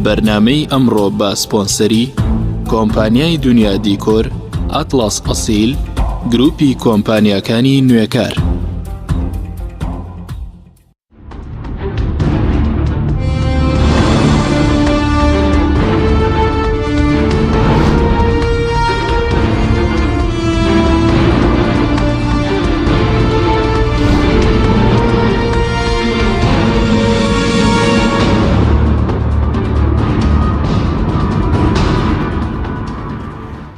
بەرنامەی ئەمڕۆ بە سپۆنسەری کۆمپانیای دنیا دیکۆر، ئەتڵاس ئەسیل، گروپی کۆمپانیاکانی نوێکار.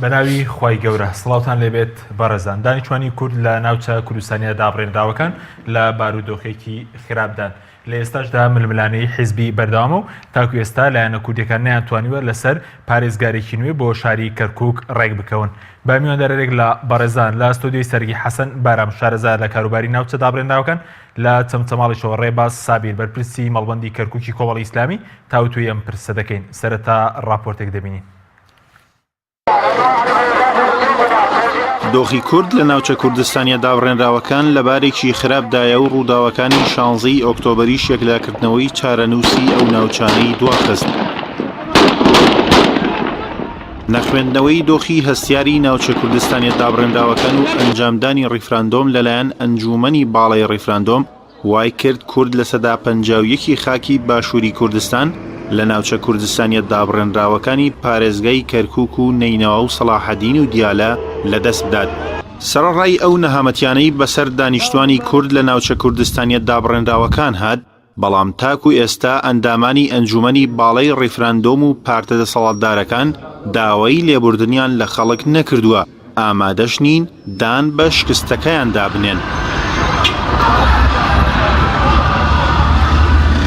بەناوی خوای گەورە، سڵاوتان لێبێت بەڕێزان. دانیشتوانی کورد لە ناوچە کوردستانیا دابڕێنراوەکان لە بارودۆخێکی خراپدان. لە ئێستاشدا ململانەی حیزبی بەردەوامە و تاکو ئێستا لایەنە کوردەکان نەیانتوانیوە لەسەر پارێزگارێکی نوێ بۆ شاری کەرکووک ڕێک بکەون. بە میواندارێک لە بەڕێزان لە ستۆدیۆی سەرگی حەسەن بارام شارەزای لە کاروباری ناوچە دابڕێنراوەکان لە چەمچەماڵیشەوە ڕێباز سابیر بەرپرسی مەڵبەندی کەرکووکی کۆمەڵی ئیسلامی تاوتوی ئەم پرسە دەکەین. سەرەتا ڕاپۆرتێک دەبینین. دۆخی کورد لە ناوچە کوردستانیا دابڕێنراوەکان لە بارێکی خراپدایە و ڕووداوەکانی 16 ئۆکتۆبەری یەکلاکردنەوەی چارەنووسی ئەو ناوچانەی دواخست. نەخوێندنەوەی دۆخی هەستیاری ناوچە کوردستانیا دابڕێنراوەکان و ئەنجامدانی ڕیفراندۆم لەلایەن ئەنجومەنی باڵای ڕیفراندۆم وای کرد کورد لە سەدا 51 خاکی باشووری کوردستان لە ناوچە کوردستانیە دابڕێنراوەکانی پارێزگای کەرکووک و نەینەوە و سەلاحەدین و دیالە لەدەست بدات. سەرەڕای ئەو نەهامەتیانەی بەسەر دانیشتوانی کورد لە ناوچە کوردستانیە دابڕێنراوەکان هات، بەڵام تاکو ئێستا ئەندامانی ئەنجومەنی باڵای ڕیفراندۆم و پارتە دەسەڵاتدارەکان داوای لێبوردنیان لە خەڵک نەکردووە، ئامادەش نین دان بە شکستەکەیان دابنێن.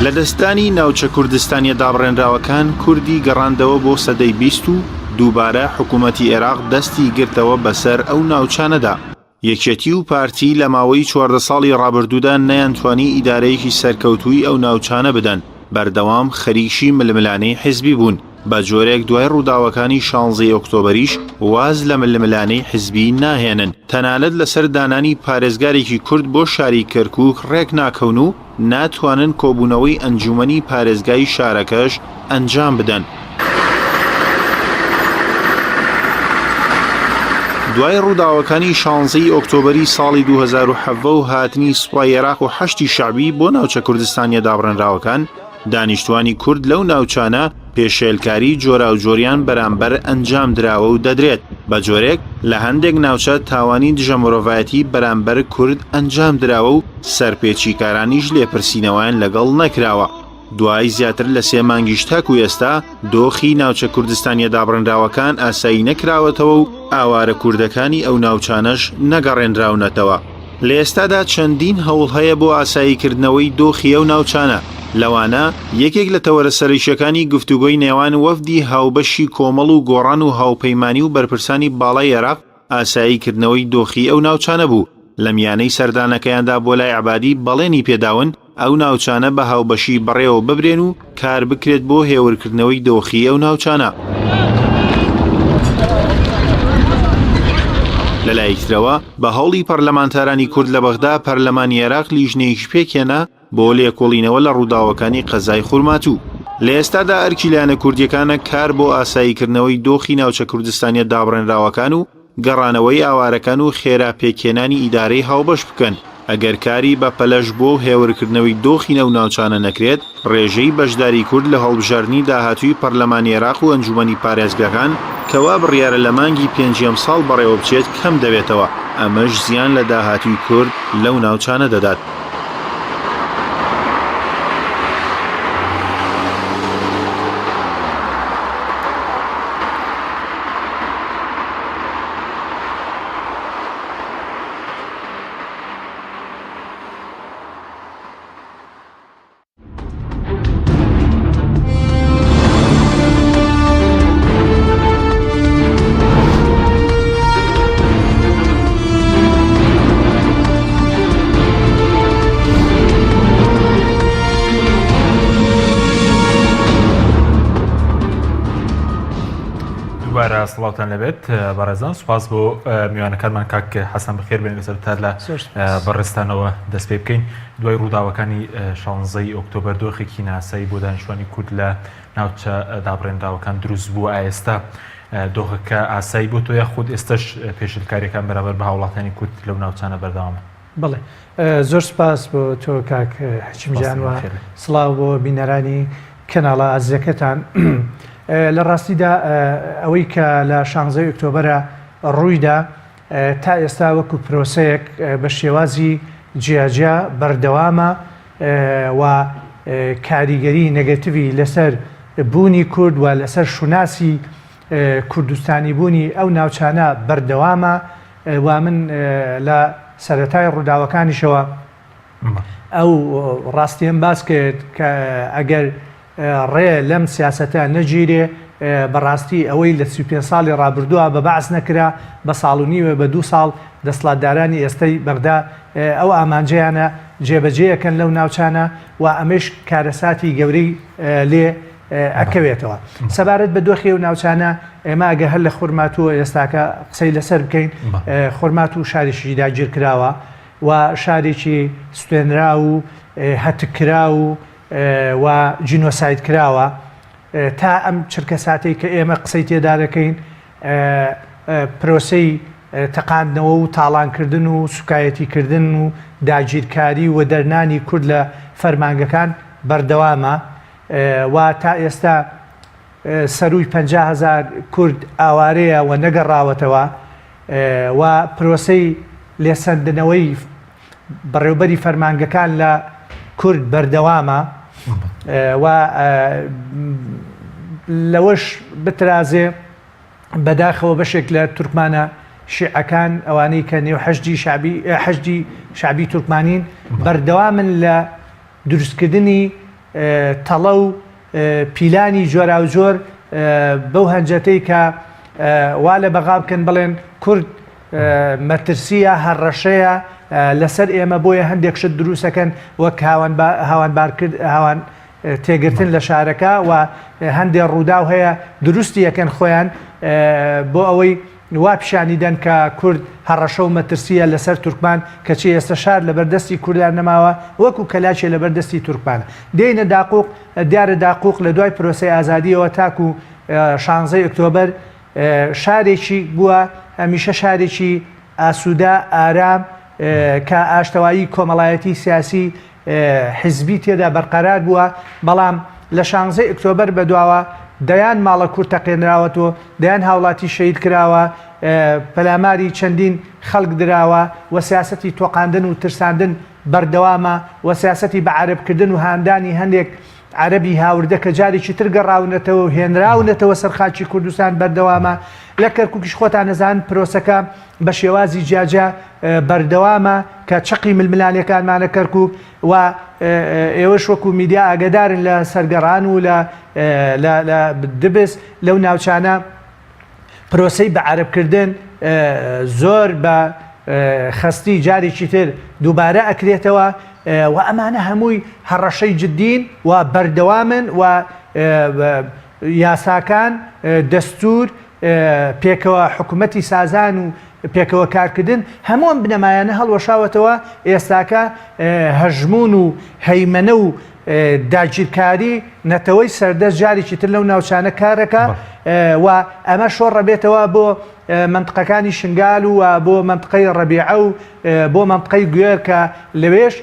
لە دەستانی ناوچە کوردستانیە دابڕێنراوەکان کوردی گەڕاندەوە بۆ سەدەی 20 و دووبارە حکوومەتی عێراق دەستی گرتەوە بەسەر ئەو ناوچانەدا. یەکێتی و پارتی لە ماوەی 14 ساڵی ڕابردوودا نەیانتوانی ئیدارەیەکی سەرکەوتووی ئەو ناوچانە بدەن، بەردەوام خەریکی ململانەی حیزبی بوون. بە جۆرێک دوای ڕووداوەکانی 16 ئۆکتۆبەریش واز لە ململانەی حیزبی ناهێنن، تەنانەت لەسەر دانانی پارێزگارێکی کورد بۆ شاری کەرکووک ڕێک ناکەون و ناتوانن کۆبوونەوەی ئەنجومەنی پارێزگای شارەکەش ئەنجام بدەن. دوای ڕووداوەکانی 16 ئۆکتۆبەری ساڵی 2007 و هاتنی سوپای عێراق و حەشتی شەعبی بۆ ناوچە کوردستانیە دابڕێنراوەکان، دانیشتوانی کورد لەو ناوچانە پێشێلکاری جۆرا و جۆریان بەرامبەر ئەنجام دراوە و دەدرێت. بە جۆرێک لە هەندێک ناوچە تاوانی دژە مرۆڤایەتی بەرامبەر کورد ئەنجام دراوە و سەرپێچی کارانیش لێپرسینەوەیان لەگەڵ نەکراوە. دوای زیاتر لە 3 مانگیش تاکو ئێستا دۆخی ناوچە کوردستانیە دابڕێنراوەکان ئاسایی نەکراوەتەوە و ئاوارە کوردەکانی ئەو ناوچانەش نەگەڕێنراونەتەوە. لە ئێستادا چەندین هەوڵ هەیە بۆ ئاساییکردنەوەی دۆخی ئەو ناوچانە. لەوانە یەکێک لە تەوەرە سەرەکیەکانی گفتوگۆی نێوان وەفدی هاوبەشی کۆمەڵ و گۆڕان و هاوپەیمانی و بەرپرسانی باڵای عێراق ئاساییکردنەوەی دۆخی ئەو ناوچانە بوو. لە میانەی سەردانەکەیاندا بۆ لای عەبادی بەڵێنی پێداون ئەو ناوچانە بە هاوبەشی بەڕێوە ببرێن و کار بکرێت بۆ هێورکردنەوەی دۆخی ئەو ناوچانە. لەلایەکترەوە بە هەوڵی پەرلەمانتارانی کورد لە بەغدا پەرلەمانی عێراق لیژنەیەکی پێکهێنا بۆ لێکۆڵینەوە لە ڕووداوەکانی قەزای خورماتوو. لە ئێستادا ئەرکی لایەنە کوردیەکانە کار بۆ ئاساییکردنەوەی دۆخی ناوچە کوردستانیە دابڕێنراوەکان و گەڕانەوەی ئاوارەکان و خێرا پێکهێنانی ئیدارەی هاوبەش بکەن. ئەگەر کاری بە پەلەش بۆ هێورکردنەوەی دۆخی نەو ناوچانە نەکرێت، ڕێژەی بەشداری کورد لە هەڵبژاردنی داهاتووی پەرلەمانی عێراق و ئەنجومەنی پارێزگاکان کەوا بڕیارە لە مانگی 5 ساڵ بەڕێوە بچێت کەم دەبێتەوە. ئەمەش زیان لە داهاتووی کورد لەو ناوچانە دەدات. دووبارە سڵاوتان لەبێت بەڕێزان سوپاس بۆ میوانەکانمان کاک حەسەن بەخێر بێن لەسەر تا لە بەڕێستانەوە دەست پێ بکەین دوای ڕووداوەکانی 16 ئۆکتۆبەر دۆخێکی ناسایی بۆ دانیشتوانی کورد لە ناوچە دابڕێنراوەکان دروست بوو ئێستا دۆخەکە ئاسایی بۆ تۆ یاخود ئێستش پێشلکاریەکان بەرامبەر بە هاوڵاتانی کورد لەو ناوچانە بەردەوامە بڵێ زۆر سپاس بۆ تۆ کاک حەچیمجان و سڵاو بۆ بینەرانی کەناڵە ئازیەکەتان لە ڕاستیدا ئەوەی کە لە 16 ئۆکتۆبەرە ڕوویدا تا ئێستا وەکو پرۆسەیەک بە شێوازی جیاجیا بەردەوامە و کاریگەری نەگەتیڤی لەسەر بوونی کورد و لەسەر شوناسی کوردستانی بوونی ئەو ناوچانە بەردەوامە و من لە سەرەتای ڕووداوەکانیشەوە ئەو ڕاستیان باس کرد کە ئەگەر ڕێ لەم سیاسەتە نەگیرێ بەڕاستی ئەوەی لە 35 ساڵی ڕابردووە بە بەعس نەکرا بە ساڵ و نیوە بە 2 ساڵ دەسەڵاتدارانی ئێستای بەغدا ئەو ئامانجیانە جێبەجێیەکەن لەو ناوچانە و ئەمەش کارەساتی گەورەی لێ ئەکەوێتەوە سەبارەت بە دۆخی و ناوچانە ئێمە ئەگە هەر لە خورماتوە ئێستاکە قسەی لەسەر بکەین خورمات و شارێکی داگیر کراوە و شارێکی سوێنرا و هەتکرا و جینۆساید کراوە تا ئەم چرکە ساتەی کە ئێمە قسەی تێدا دەکەین پرۆسەی تەقاندنەوە و تاڵانکردن و سوکایەتیکردن و داگیرکاری و دەرنانی کورد لە فەرمانگەکان بەردەوامە و تا ئێستا سەرووی 50,000 کورد ئاوارەیە و نەگەڕاوەتەوە و پرۆسەی لێسەندنەوەی بەڕێوەبەری فەرمانگەکان لە کورد بەردەوامە و لەوەش بترازێ بەداخەوە بەشێک لە تورکمانە شیعەکان ئەوانەی کە نێو حەشدی شعبی تورکمانین بەردەوامن لە دروستکردنی تەڵە و پیلانی جۆرا و جۆر بەو هەنجەتەی کە وا لە بەغا بکەن بڵێن کورد مەترسیە هەڕەشەیە لەسەر ئێمە بۆیە هەندێک شت دروستەکەن وەک هاوان تێگرتن لە شارەکە و هەندێک ڕووداو هەیە دروستی یەکەن خۆیان بۆ ئەوەی وا پیشانیدەن کە کورد هەڕەشە و مەترسیە لەسەر تورکمان کەچی ئێستا شار لە بەردەستی کوردان نەماوە وەکو کەلاچێ لە بەردەستی تورکمانە دێنە داقوق دیارە داقوق لە دوای پرۆسەی ئازادیەوە تاکو 16 ئۆکتۆبەر شارێکی بووە هەمیشە شارێکی ئاسوودا ئارام کە ئاشتەوایی کۆمەڵایەتی سیاسی حیزبی تێدا بەرقەرار بووە بەڵام لە 16 ئۆکتۆبەر بەدواوە دەیان ماڵە کورد تەقێنراوەتەوە دەیان هاوڵاتی شەید کراوە پەلاماری چەندین خەڵک دراوە و سیاسەتی تۆقاندن و ترساندن بەردەوامە و سیاسەتی بە عەرەبکردن و هاندانی هەندێک عەرەبی هاوردە کە جارێکی تر گەڕاونەتەوە و هێنراونەتەوە سەر خاکی کوردستان بەردەوامە لە کەرکووکیش خۆتان نەزان پرۆسەکە بە شێوازی جیاجا بەردەوامە کە چەقی ململانیەکانمانە کەرکووک و ئێوەش وەکو میدیا ئاگادارن لە سەرگەڕان و لە دبست لەو ناوچانە پرۆسەی بە عەرەبکردن زۆر بە خەستی جارێکی تر دووبارە ئەکرێتەوە و ئەمانە هەمووی هەڕەشەی جدین و بەردەوامن و یاساکان دەستور پێکەوە حکوومەتی سازان و پێکەوە کارکردن هەموو بنەمایانە هەڵوەشاوەتەوە ئێستاکە هەژمون و هەیمەنە و داگیرکاری نەتەوەی سەردەست جارێکی تر لەو ناوچانە کارەکە و ئەمە شۆڕە بێتەوە بۆ منطقەکانی شنگال و بۆ منطقەی ڕەبیعە و بۆ منطقەی گوێر کە لەوێش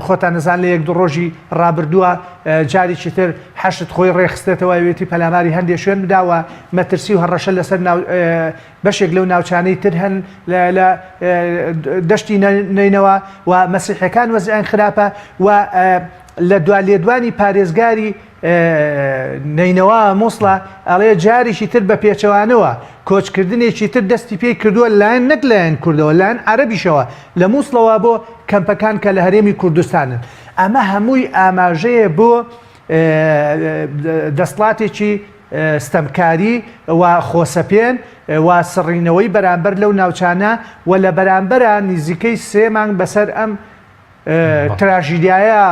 خۆتان نەزان لە یەک دوو ڕۆژی ڕابردووە جارێکی تر حەشت خۆی ڕێخستێتەوە وێتی پەلاماری هەندێک شوێن بداوە مەترسی و هەڕەشە لەسەر بەشێک لەو ناوچانەی تر هەن لە دەشتی نینەوە و مەسیحەکان وەزعیان خراپە و لە لێدوانی پارێزگاری نینەوە مووسڵە ئەڵێ جاریشی تر بە پێچەوانەوە کۆچکردنێکی تر دەستی پێی کردووە لایەن نەک لایەن کوردەوە لایەن عەرەبیشەوە لە مووسڵەوە بۆ کەمپەکان کە لە هەرێمی کوردستانن ئەمە هەمووی ئاماژەیە بۆ دەسڵاتێکی ستەمکاری و خۆسەپێن و سڕینەوەی بەرامبەر لەو ناوچانە و لە بەرامبەرە نزیکەی 3 مانگ بەسەر ئەم تراژیدیایە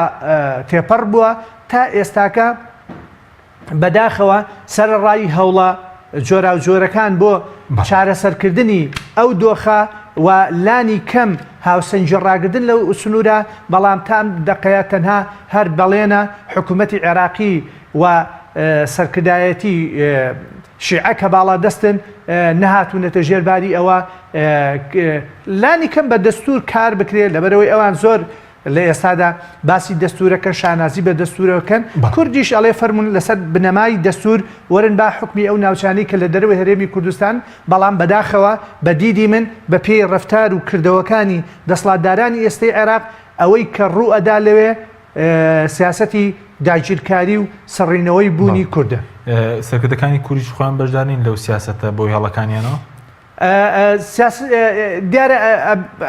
تێپەڕ بووە تا ئێستاکە بەداخەوە سەرڕای هەوڵە جۆرا و جۆرەکان بۆ چارەسەرکردنی ئەو دۆخە و لانی کەم هاوسەنجی ڕاگردن لەو سنوورە بەڵام تام دقەیە تەنها هەر بەڵێنە حکوومەتی عێراقی و سەرکردایەتی شیعە کە باڵا دەستن نەهاتوونەتە ژێرباری ئەوە لانی کەم بە دەستور کار بکرێت لەبەرەوەی ئەوان زۆر لە ئێستادا باسی دەستورەکە شانازی بە دەستورەکەن کوردیش ئەڵێ فەرمونون لەسەر بنەمای دەستور وەرن با حکمی ئەو ناوچانەی کە لە دەرەوەی هەرێمی کوردستان بەڵام بەداخەوە بە دیدی من بە پێی ڕەفتار و کردەوەکانی دەسڵاتدارانی ئێستای عێراق ئەوەی کە ڕوو ئەدا لەوێ سیاسەتی داگیرکاری و سەڕینەوەی بوونی کوردە. سەرکردەکانی کوردیش خۆیان بەشدارین لەو سیاسەتە بۆی هەڵەکانیانەوە؟ دیارە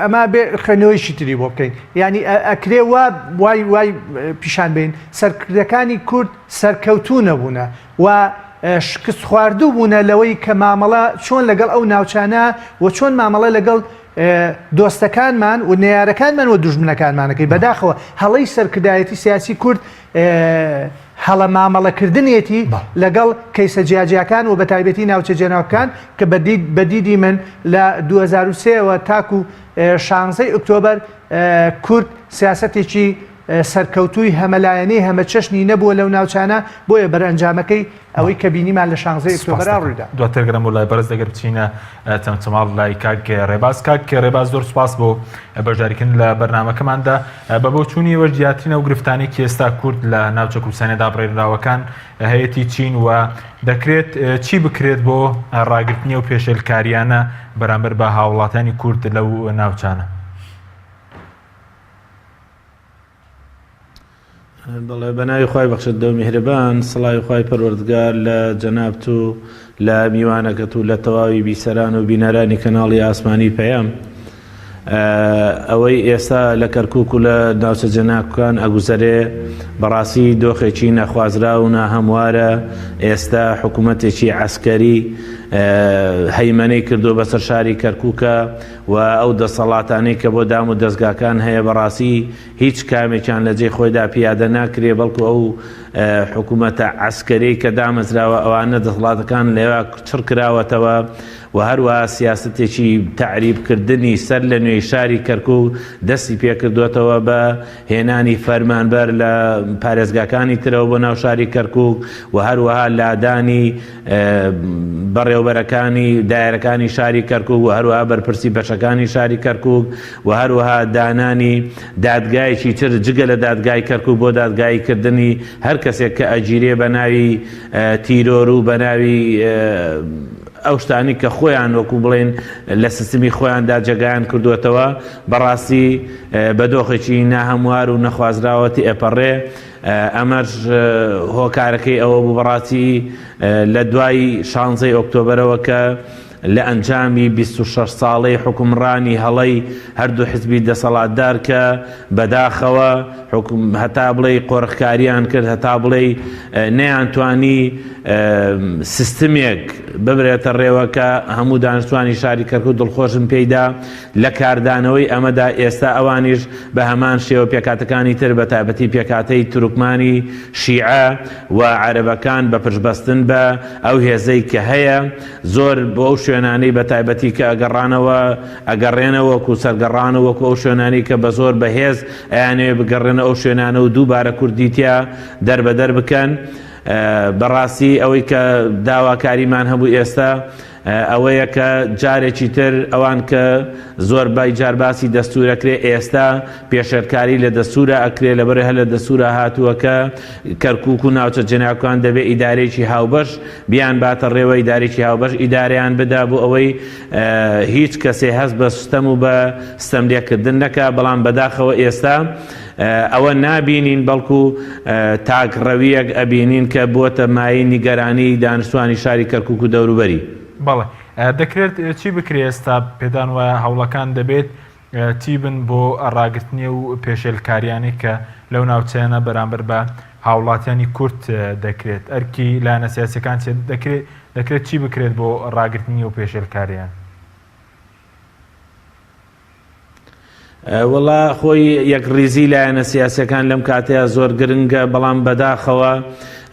ئەما بێ خوێنەوەیشی تری بۆ بکەین ینی ئەکرێ وای پیشان بین سەرکردەکانی کورد سەرکەوتوو نەبوونە و شکست خواردوو بوونە لەوەی کە مامەڵە چۆن لەگەڵ ئەو ناوچانە و چۆن مامەڵە لەگەڵ دۆستەکانمان و نێارەکانمان و دوژمنەکانمانەکەی بەداخەوە هەڵەی سەرکردایەتی سیاسی کورد هەڵە مامەڵەکردنیەتی لەگەڵ کەیسە جیاجیەکان و بەتایبەتی ناوچە جێناوەکان کە بەدیدی من لە 2023ەوە تاکو 16 ئۆکتۆبەر کورد سیاسەتێکی سەرکەوتووی هەمەلایەنەی هەمە چەشنی نەبووە لەو ناوچانە بۆیە بەرئەنجامەکەی ئەوەی کە بینیمان لە 16 ئۆکتۆبەر ڕوویدا. دواتر گەرم و لای بەرز دەگەر بچینە تەمتەماڵ لای کاک ڕێباز. کاک ڕێباز زۆر سوپاس بۆ بەشداریکردن لە بەرنامەکەماندا بە بۆ چوونی وەرجیاترینە و گرفتانێکی ئێستا کورد لە ناوچە کوردستانیەدا بڕێنراوەکان هەیەتی چین و دەکرێت چی بکرێت بۆ ڕاگررتنی و پێشێلکاریانە بەرامبەر بە هاوڵاتانی کورد لەو ناوچانە؟ بەڵێ بەناوی خوای بەخشت دە و میهرەبان سڵاوی خوای پەروەردگار لە جەنابت و لە میوانەکەت و لە تەواوی بیسەران و بینەرانی کەناڵی ئاسمانی پەیام. ئەوەی ئێستا لە کەرکووک و لە ناوچە جەناکان ئەگوزەرێ بەڕاستی دۆخێکی نەخوازرا و ناهەموارە. ئێستا حکوومەتێکی عەسکەری هەیمەنەی کردو بەسەر شاری کەرکووکە و ئەو دەسەڵاتانەی کە بۆ دام و دەستگاکان هەیە بەڕاستی هیچ کامێکیان لە جێی خۆیدا پیادە ناکرێ بەڵکو ئەو حکوومەتە عەسکەرەی کە دامەزراوە ئەوانە دەسەڵاتەکان لێوە چڕ کراوەتەوە و هەروەها سیاستێکی تعریبکردنی سەر لە نوێی شاری کەرکووک دەستی پێکردوێتەوە بە هێنانی فەرمانبەر لە پارێزگاکانی ترەوە بۆ ناو شاری کەرکووک و هەروەها لادانی بەڕێوەبەرەکانی دایرەکانی شاری کەرکووک و هەروەها بەرپرسی بەشەکانی شاری کەرکووک و هەروەها دانانی دادگایەکی تر جگە لە دادگای کەرکووک بۆ دادگایکردنی هەر کەسێک کە ئەگیرێ بە ناوی تیرۆر و بە ناوی ئەو شتانی کە خۆیان وەکو بڵێن لە سیستمی خۆیاندا جێگایان کردوێتەوە بەڕاستی بە دۆخێکی ناهەموار و نەخوازراوەتی ئەپەڕێ. ئەمەش هۆکارەکەی ئەوە بوو بەڕاستی لە دوای 16 ئۆکتۆبەرەوە کە لە ئەنجامی 26 ساڵەی حکومڕانی هەڵەی هەردوو حزبی دەسەڵاتدار کە بەداخەوە هەتا بڵێ قۆڕخکاریان کرد هەتا بڵێ نەیانتوانی سیستمێک ببرێتە ڕێوەکە هەموو دانیشتوانی شاری کەرکووک دڵخۆشن پێیدا لە کاردانەوەی ئەمەدا. ئێستا ئەوانیش بە هەمان شێوە پێکاتەکانی تر بە تایبەتی پێکاتەی تورکمانی شیعە و عەرەبەکان بە پشتبەستن بە ئەو هێزەی کە هەیە زۆر بۆ ئەو شوێنانەی بە تایبەتی کە ئەگەڕێنەوە وەکو سەرگەڕانە وەکو ئەو شوێنانی کە بە زۆر بەهێز ئەیانەوێ بگەڕێنە ئەو شوێنانە و دووبارە کوردیتیا دەربەدەر بکەن. بەڕاستی ئەوەی کە داواکاریمان هەبوو ئێستا ئەوەیە کە جارێکی تر ئەوان کە زۆر بای جارباسی دەستورەکرێ ئێستا پێشێرکاری لە دەستورە ئەکرێ لەبەر هە لە دەستورە هاتووە کە کەرکووک و ناوچە جێناوەکان دەبێت ئیدارێکی هاوبەش بیان باتە ڕێوە ئیدارێکی هاوبەش ئیداریان بدا بۆ ئەوەی هیچ کەسێ هەست بە سیستەم و بە سیستەملێکردن نەکا. بەڵام بەداخەوە ئێستا ئەوە نابینین بەڵکو تاکڕەویەک ئەبینین کە بۆتە مای نیگەرانی دانیشتوانی شاری کەرکووک و دەوروبەری. بەڵێ دەکرێت چی بکرێ ئێستا پێدان وایە هەوڵەکان دەبێت چی بن بۆ ئەڕاگرتنی و پێشێلکاریانی کە لەو ناوچەیانە بەرامبەر بە هاوڵاتیانی کورد دەکرێت ئەرکی لایەنە سیاسیەکان دەکرێت چی بکرێت بۆ ڕاگرتنی و پێشێلکاریان؟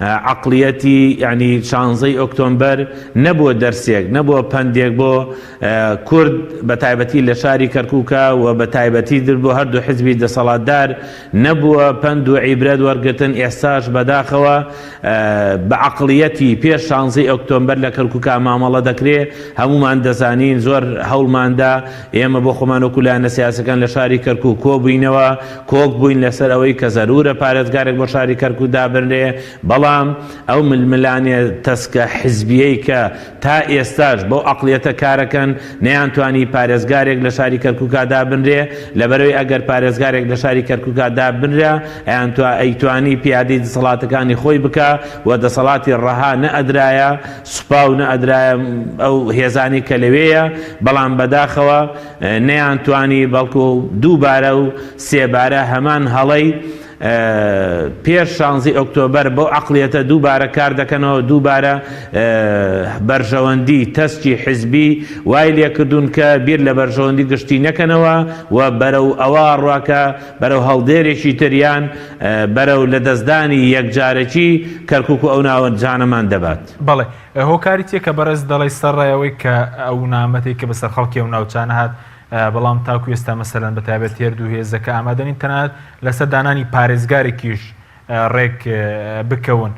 عقليەتی ینی 16 ئۆکتۆمبەر نەبووە دەرسێک نەبووە پندێک بۆ کورد بە تایبەتی لە شاری کەرکووکە و بە تایبەتی در بۆ هەردوو حزبی دەسەڵاتدار نەبووە پند و عیبرەت وەرگتن. ئێستاش بەداخەوە بە عقليەتی پێش 16 ئۆکتۆمبەر لە کەرکووکە مامەڵە دەکرێت. هەمومان دەزانین زۆر هەوڵماندا ئێمە بۆ خۆمان وەکو لایەنە سیاسەکان لە شاری کەرکووک کۆ بووینەوە کۆک بووین لەسەر ئەوەی کە زەرورە پارێزگارێک بۆ شاری کەرکووک دابنرێ. بەڵام ئەو ململانێ تەسکە حزبیەی کە تا ئێستاش بۆ عقليەتە کارەکەن نەیانتوانی پارێزگارێک لە شاری کەرکووکە دابنرێ لەبەرەوەی ئەگەر پارێزگارێک لە شاری کەرکووکە دابنرێ ئەیتوانی پیادەی دەسەڵاتەکانی خۆی بکە و دەسەڵاتی ڕەها نەئەدرایە سوپا و نەئەدرایە ئەو هێزانی کە لەوەیە. بەڵام بەداخەوە نەیانتوانی بەڵکو دووبارە و سێبارە هەمان هەڵەی پێش 16 ئۆکتۆبەر بۆ عقليەتە دووبارە کار دەکەنەوە دووبارە بەرژەوەندی تەسکی حزبی وای لێکردوون کە بیر لە بەرژەوەندی گشتی نەکەنەوە و بەرەو ئەوە ڕواکە بەرەو هەڵدێرێکی تریان بەرەو لە دەستدانی یەکجارەکی کەرکووک و ئەو ناوەجانەمان دەبات. بەڵێ هۆکاری تێکە بەرز دەڵی سەرڕایەوەی کە ئەو نامەتێک کە بەسەر خەڵکی ئەو ناوچانە هات بەڵام تاکو ئێستا مەسەلەن بەتایبەت هێردوو هێزەکە ئامادەنین تەنانەت لەسەر دانانی پارێزگارێکیش ڕێک بکەون.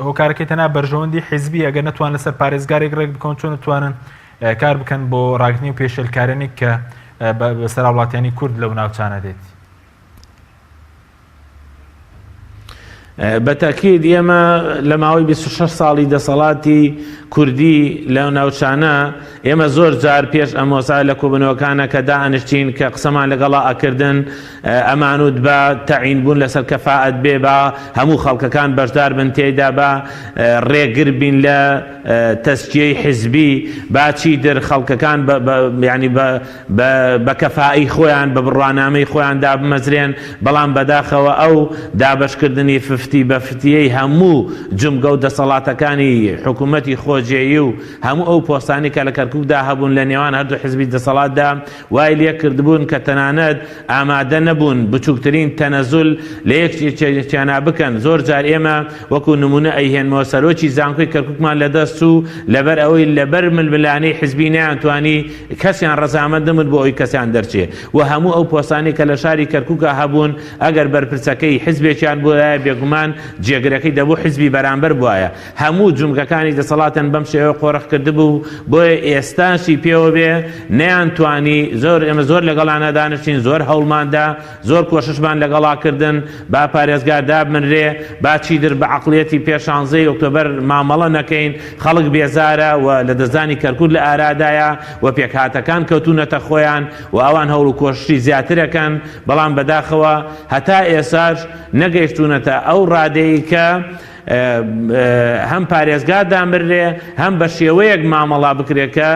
هۆکارەکەی تەنها بەرژەوەندی حیزبی ئەگەر نەتوان لەسەر پارێزگارێک ڕێک بکەون چۆن نتوانن کار بکەن بۆ ڕاگرنی و پێشێلکارێنێک کە بەسەر وڵاتیانی کورد لەو ناوچانە دێت. بەتاکید ئێمە لە ماوەی 26 ساڵی دەسەڵاتی کوردی لەو ناوچانە ئێمە زۆر جار پێش ئەمۆسا لە کۆبنەوەکانە کە دائەنشتین کە قسەمان لەگەڵا ئەکردن ئەمانوت بە تەعین بوون لەسەر کەفاعەت بێ بە هەموو خەڵکەکان بەشدار بن تێیدا بە ڕێگر بین لە تەسکیەی حزبی باچی در خەڵکەکان ینی بە کەفائی خۆیان بە بڕوانامەی خۆیان دابمەزرێن. بەڵام بەداخەوە ئەو دابەشکردنی ففتی بە فتیەی هەموو جمگە و دەسەڵاتەکانی حکوومەتی خۆجێیی و هەموو ئەو پۆستانی کە لە کەرکووکدا هەبوون لە نێوان هەردوو حزبی دەسەڵاتدا وای لێ کردبوون کە تەنانەت ئامادە نەبوون بچووکترین تەنەزول لە یەکیانە بکەن. زۆر جار ئێمە وەکو نمونە ئەیهێنمەوە سەرۆکی زانکۆی کەرکووکمان لەدەست و لەبەر ئەوەی لەبەر ململانەی حزبی نەیانتوانی کەسیان ڕەزامەند نمت بۆ ئەوی کەسیان دەرچێ و هەموو ئەو پۆستانی کە لە شاری کەرکووکە هەبوون ئەگەر بەرپرسەکەی حزبێکیان بۆیە بێگومان جێگرەکەی دەبوو حزبی بەرامبەر بواە. هەموو جمگەکانی دەسەڵاتن بەم شێوە قۆڕخ کردبوو بۆیە ئێستاشی پێوە بێ نەیانتوانی ئێمە زۆر لەگەڵانە دانیشتین زۆر هەوڵماندا زۆر کۆششمان لەگەڵاکردن با پارێزگار دابنرێ باچی در بە عقليەتی پێش 16 ئۆکتۆبەر مامەڵە نەکەین خەڵک بێزارە و لە دەستدانی کەرکووک لە ئارادایە و پێکهاتەکان کەوتونەتە خۆیان و ئەوان هەوڵ و کۆششی زیاترەکەن. بەڵام بەداخەوە هەتا ئێساش نەگەیشتونەتە ئەو ڕادەیە کە هەم پارێزگار دامرێ هەم بە شێوەیەک مامەڵا بکرێکە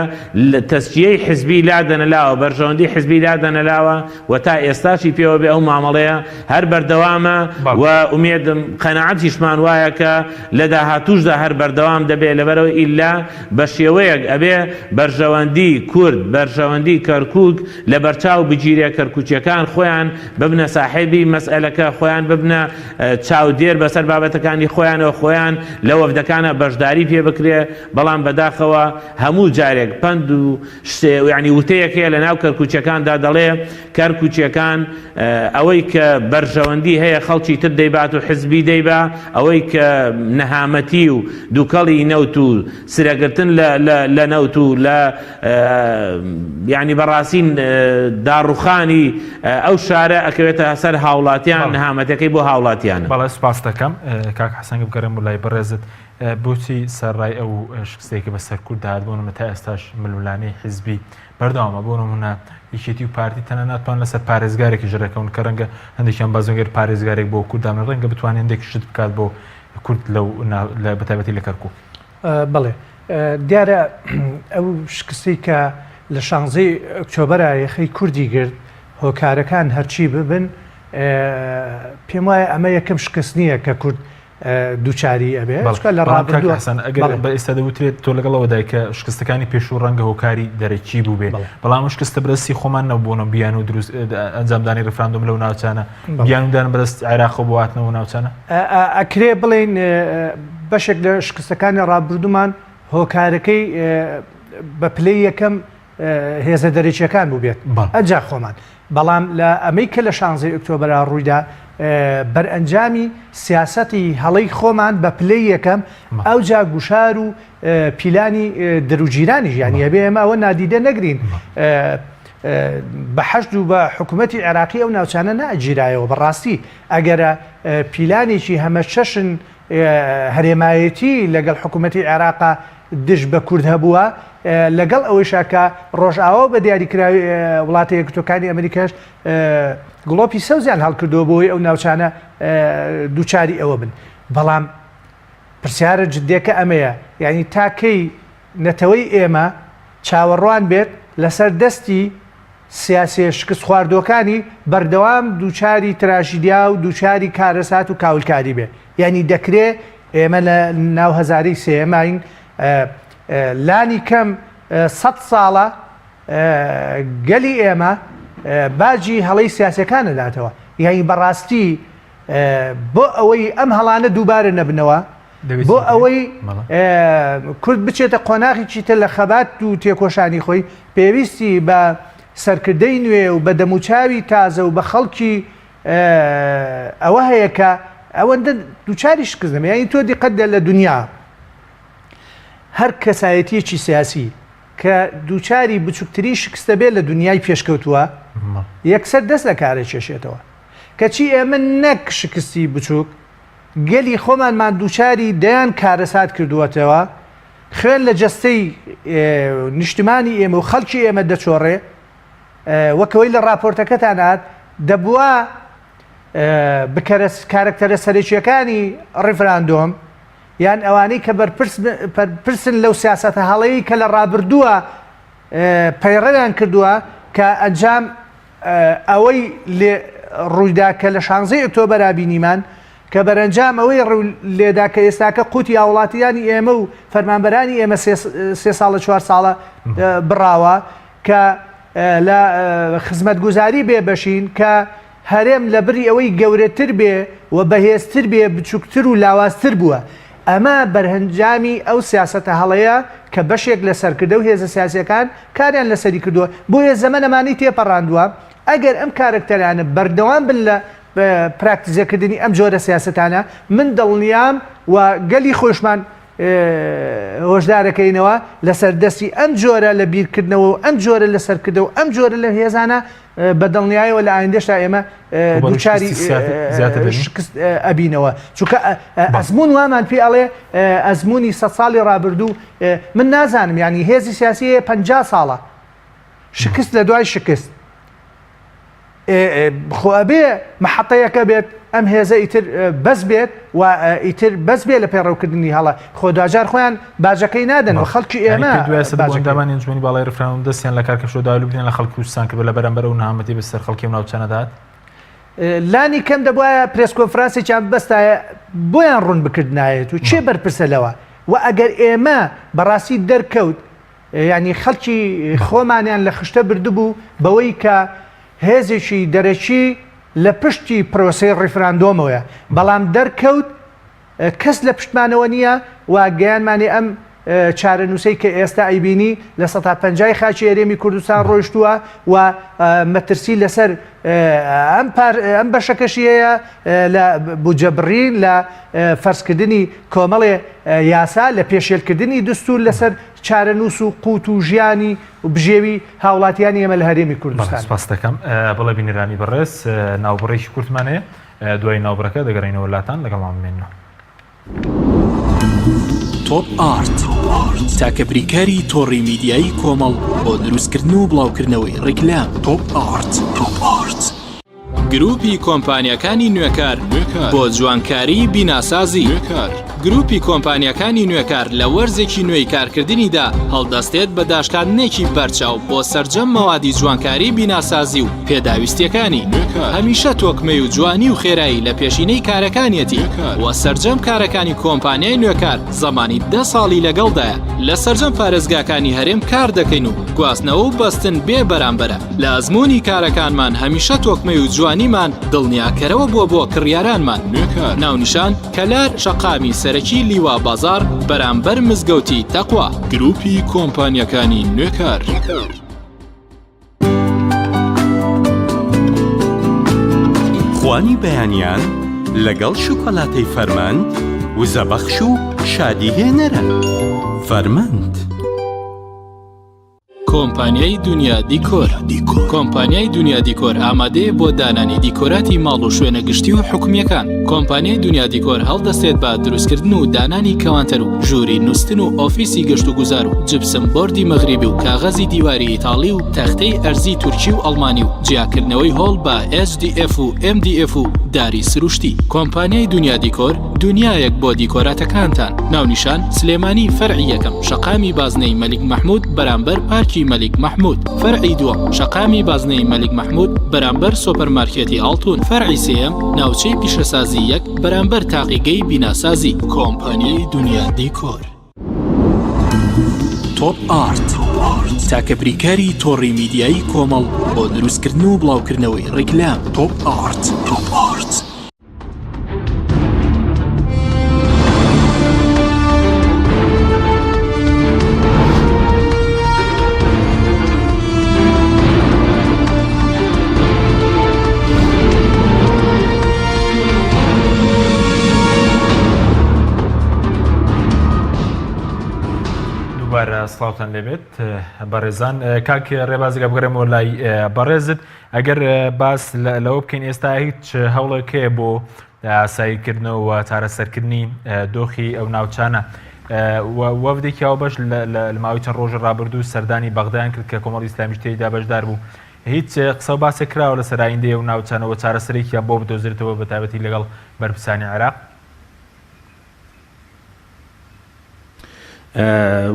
تەسکیەی حزبی لادەنەلاوە بەرژەوەندی حزبی لادەنەلاوە و تا ئێستاشی پێوە بێ ئەو مامەڵەیە هەر بەردەوامە و ئومێدم قەنەعەتیشمان وایە کە لە داهاتووشدا هەر بەردەوام دەبێت لەبەرەوە ئیلا بە شێوەیەک ئەبێ بەرژەوەندی کورد بەرژەوەندی کەرکووک لە بەرچاو بگیرێ کەرکووچیەکان خۆیان ببنە ساحێبی مەسئلەکە خۆیان ببنە چاودێر بەسەر بابەتەکانی خۆیان خۆیان لە وەفدەکانە بەشداری پێ بکرێ. بەڵام بەداخەوە هەموو جارێک پند و ینی وتەیەکەیە لە ناو کەرکووچەکاندا دەڵێ کەرکووچیەکان ئەوەی کە بەرژەوەندی هەیە خەڵکی تر دەیبات و حزبی دەیبا ئەوەی کە نەهامەتی و دووکەڵی نەوت و سرەگرتن لە نەوت و لە ینی بەڕاستین داڕوخانی ئەو شارە ئەکەوێتە سەر هاوڵاتیان نەهامەتەکەی بۆ هاوڵاتیانە. بەڵێ سپاس دەکەم کاک حەسەن بگەڕێم بۆ لای بەڕێزت بۆچی سەرڕای ئەو شکستێکی بەسەر کورد هاتبوون تا ئێستاش ململانەی حیزبی بەردەوامە بۆ نمونە یەکێتی و پارتی تەنە ناتوان لەسەر پارێزگارێکی ژەرەکەون کە ڕەنگە هەندێکیان بازۆگەر پارێزگارێک بۆ کوردان ڕەنگە بتوانێت هەندێک شت بکات بۆ کورد لە بەتایبەتی لە کەرکووک. بەڵێ دیارە ئەو شکستی کە لە 16 ئۆکتۆبەرە یەخەی کوردی گرت هۆکارەکان هەرچی ببن پێم وایە ئەمە یەکەم شکست نییە کە کورد دووچاری ئەبێ لە ڕابردووەسان ئەگەر بە ئێستا دەوترێت تۆ لەگەڵەوەدای کە شکستەکانی پێشوو ڕەنگە هۆکاری دەرەکی بوو بێ بەڵام شکستە بەرزی خۆمان نەبوونە بیان و دروست ئەنجامدانی ڕفراندۆم لەو ناوچانە بیانودان بەرست عێراق بواتنەوە ناوچانە ئەکرێ بڵێن بەشێک لە شکستەکانی ڕابردوومان هۆکارەکەی بە پلەی یەکەم هێزە دەرەکیەکان بوو بێت ئەجا خۆمان بەڵام لە ئەمەی کە لە 16 ئۆکتۆبەرا ڕوویدا بەرئەنجامی سیاسەتی هەڵەی خۆمان بە پلەی یەکەم ئەو جا گوشار و پیلانی دروجیرانی ژیانی هەبێ ئێمە ئەوە نادیدە نەگرین بە حەشد و بە حکوومەتی عێراقی ئەو ناوچانە ناگیرایەوە بەڕاستی ئەگەرە پیلانێکی هەمە چەشن هەرێمایەتی لەگەڵ حکوومەتی عێراقا دژ بە کورد هەبووە لەگەڵ ئەوەیشاکە ڕۆژئاوە بە دیاریکراوی وڵاتە یەکگرتووەکانی ئەمریکاش گڵۆپی سەوزیان هەڵکردەوە بۆی ئەو ناوچانە دووچاری ئەوە بن بەڵام پرسیارە جددیەکە ئەمەیە یعنی تاکەی نەتەوەی ئێمە چاوەڕوان بێت لەسەر دەستی سیاسی شکست خواردۆکانی بەردەوام دووچاری تراژیدیا و دووچاری کارەسات و کاولکاری بێ یعنی دەکرێت ئێمە لە ناو هەزاری سێماین لانی کەم 100 ساڵە گەلی ئێمە باجی هەڵەی سیاسەکانە داتەوە یعنی بەڕاستی بۆ ئەوەی ئەم هەڵانە دووبارە نەبنەوە بۆ ئەوەی کورد بچێتە قۆناغی چیتە لە خەبات و تێکۆشانی خۆی پێویستی بە سەرکردەی نوێ و بە دەموچاوی تازە و بە خەڵکی ئەوە هەیە کە ئەوەندە دووچاری شکست دەمێ یعنی تۆ دیقەت لە دنیا هەر کەسایەتیەکی سیاسی کە دووچاری بچووکتری شکستە بێت لە دنیای پێشکەوتووە یەکسەر دەست لە کارە کێشێتەوە کەچی ئێمە نەک شکستی بچووک گەلی خۆمانمان دووچاری دەیان کارەسات کردووەتەوە خوێن لە جەستەی نیشتمانی ئێمە و خەڵکی ئێمە دەچۆڕێ وەکەوەی لە راپۆرتەکەتان هات دەبووە کارکتەرە سەرەکیەکانی ڕیفراندۆم یان ئەوانەی کە بەرپرسن لەو سیاسەتە هەڵەیە کە لە ڕابردووە پەیڕەویان کردووە کە ئەنجام ئەوەی ڕوویدا کە لە 16 ئۆکتۆبەرا بینیمان کە بەرەنجام ئەوەی لێدا کە ئێستاکە قوتی هاوڵاتیانی ئێمە و فەرمانبەرانی ئێمە 3 ساڵە 4 ساڵە بڕاوە کە لە خزمەتگوزاری بێ بەشین کە هەرێم لە بری ئەوەی گەورەتر بێ و بەهێزتر بێ بچووکتر و لاوازتر بووە ئەمە بەرهەنجامی ئەو سیاسەتە هەڵەیە کە بەشێک لە سەرکردە و هێزە سیاسەکان کاریان لەسەری کردووە بۆیە زەمەنەمانی تێپەڕاندووە ئەگەر ئەم کارکتەرانە بەردەوام بن لە پراکتیزەکردنی ئەم جۆرە سیاسەتانە من دڵنیام و گەلی خۆشمان هۆشدارەکەینەوە لەسەر دەستی ئەم جۆرە لە بیرکردنەوە و ئەم جۆرە لە سەرکردە و ئەم جۆرە لە هێزانە بە دڵنیایەوە لە ئایندەشتا ئێمە دووچاری شکست ئەبینەوە چونکە ئەزمون وامان پێ ئەڵێ ئەزمموی 100 ساڵی ڕابردوو من نازانم ینی هێزی سیاسی 50 ساڵە شکست لە دوای شکست خۆ ئەبێ محەتەیەکە بێت ئەم هێزە ئیتر بەس بێت و ئیتر بەس بێ لە پێڕەوکردنی هەڵە خۆ دوجار خۆیان باجەکەی نادەن و خەڵکی ئێمە داوانی انجمنی باڵای ڕفراون دەستیان لە کارکەشۆداولو بدێن لە خەڵکی کوردستان کە لە بەرەمبەر و نامەتی بەسەر خەڵکی ناوچانەدات لانی کەم دەبواە پرێسکۆنفرانسێکیان بەستایە بۆیان ڕوون بکردنایەت و چێ بەرپرسە لەوە و ئەگەر ئێمە بەڕاستی دەرکەوت ینی خەڵکی خۆمانیان لە خشتە بردبوو بەوەی کە هێزێکی دەرەکی لە پشتی پرۆسی ڕیفراندۆمەوەیە بەڵام دەرکەوت کەس لە پشتمانەوە نییە و گەیانمانی ئەم چارەنووسەی کە ئێستا ئەیبینی لە 150 خاچی هەرێمی کوردستان ڕۆیشتووە و مەترسی لەسەر ئەم بەشەکەشی هەیە لە بجەبڕین لە فەرزکردنی کۆمەڵێ یاسا لە پێشێلکردنی دستور لەسەر چارەنووس و قوت و ژیانی و بژێوی هاوڵاتیانی ئێمە لە هەرێمی کوردستان سپاس دەکەم بەڵێ بینیرانی بەڕێز ناوبڕێکی کورتمانەیە دوای ناوبڕەکە دەگەڕینەوە وڵاتان لەگەڵمان بمێنەوە تۆپ ئارت تاکە بریکاری تۆڕی میدیایی کۆمەڵ بۆ دروستکردن و بڵاوکردنەوەی ڕیکلام تۆپ ئارت گروپی کۆمپانیەکانی نوێکار بۆ جوانکاری بیناسازی گروپی کۆمپانیەکانی نوێکار لە وەرزێکی نوێی کارکردنیدا هەڵدەستێت بە داشکاندنێکی بەرچاو بۆ سەرجەم مەوادی جوانکاری بیناسازی و پێداویستیەکانی هەمیشە تۆکمەی و جوانی و خێرایی لە پێشینەی کارەکانیەتی وە سەرجەم کارەکانی کۆمپانیای نوێکار زەمانی 10 ساڵی لەگەڵدایە لە سەرجەم پارێزگاکانی هەرێم کار دەکەین و گواستنەوە و بەستن بێ بەرامبەرە لە ئەزمموی کارەکانمان هەمیشە تۆکمەی و جوانیمان دڵنیاکەرەوە بۆ کڕیارانمان ناونیشان کەلار شەقامی سەرەکی لیوا بازار بەرامبەر مزگەوتی تەقوا گروپی کۆمپانیەکانی نوێکار. خوانی بەیانیان لەگەڵ شوکۆلاتەی فەرمەند وزەبەخش و شادی هێنەرە. فەرمەند کۆمپانیای دنیا دیکۆر. کۆمپانیای دنیا دیکۆر ئامادەیە بۆ دانانی دیکۆراتی ماڵ و شوێنە گشتی و حکومیەکان. کۆمپانیای دنیا دیکۆر هەڵدەستێت بە دروستکردن و دانانی کەوانتەر و ژووری نووسن و ئۆفیسی گەشت و گوزار و جبسم بۆردی مەغریبی و کاغەزی دیواری ئیتاڵی و تەختەی ئەرزی تورکی و ئەڵمانی و جیاکردنەوەی هۆڵ بە HDF و MDF و داری سروشتی. کۆمپانیای دنیا دیکۆر دنیایەک بۆ دیکۆراتەکانتان. ناونیشان سلێمانی فەرعی یەکەم شەقامی بازنەی مەلیک مەحموود بەرامبەر پارکی مەلیک مەحموود. فەرعی دووەم شەقامی بازنەی مەلیک مەحموود بەرامبەر سۆپەرمارکێتی ئاڵتون. فەرعی سێیەم ناوچەی پیشەسازی یەک بەرامبەر تاقیگەی بیناسازی. کۆمپانیای دنیا دیکۆر. تۆپ ئارت تاکە بریکاری تۆڕی میدیایی کۆمەڵ بۆ دروستکردن و بڵاوکردنەوەی ڕیکلام. تۆپ ئارت. سڵاوتان لێبێت بەڕێزان کاک ڕێبازگە بگەڕێمەوە لای بەڕێزت ئەگەر باس لەوە بکەین ئێستا هیچ هەوڵێکەیە بۆ ئاساییکردنەوە و چارەسەرکردنی دۆخی ئەو ناوچانە وەفدێکی ئەو بەش لە ماوەی چەند ڕۆژە ڕابردوو سەردانی بەغدایان کرد کە کۆمەڵی ئیسلامی تێیدا بەشدار بوو. هیچ قسە و باسێک کراوە لە سەرایندەی ئەو ناوچانەوە چارەسەرێکیان بۆ بدۆزرێتەوە بە تایبەتی لەگەڵ بەرپرسانی عێراق؟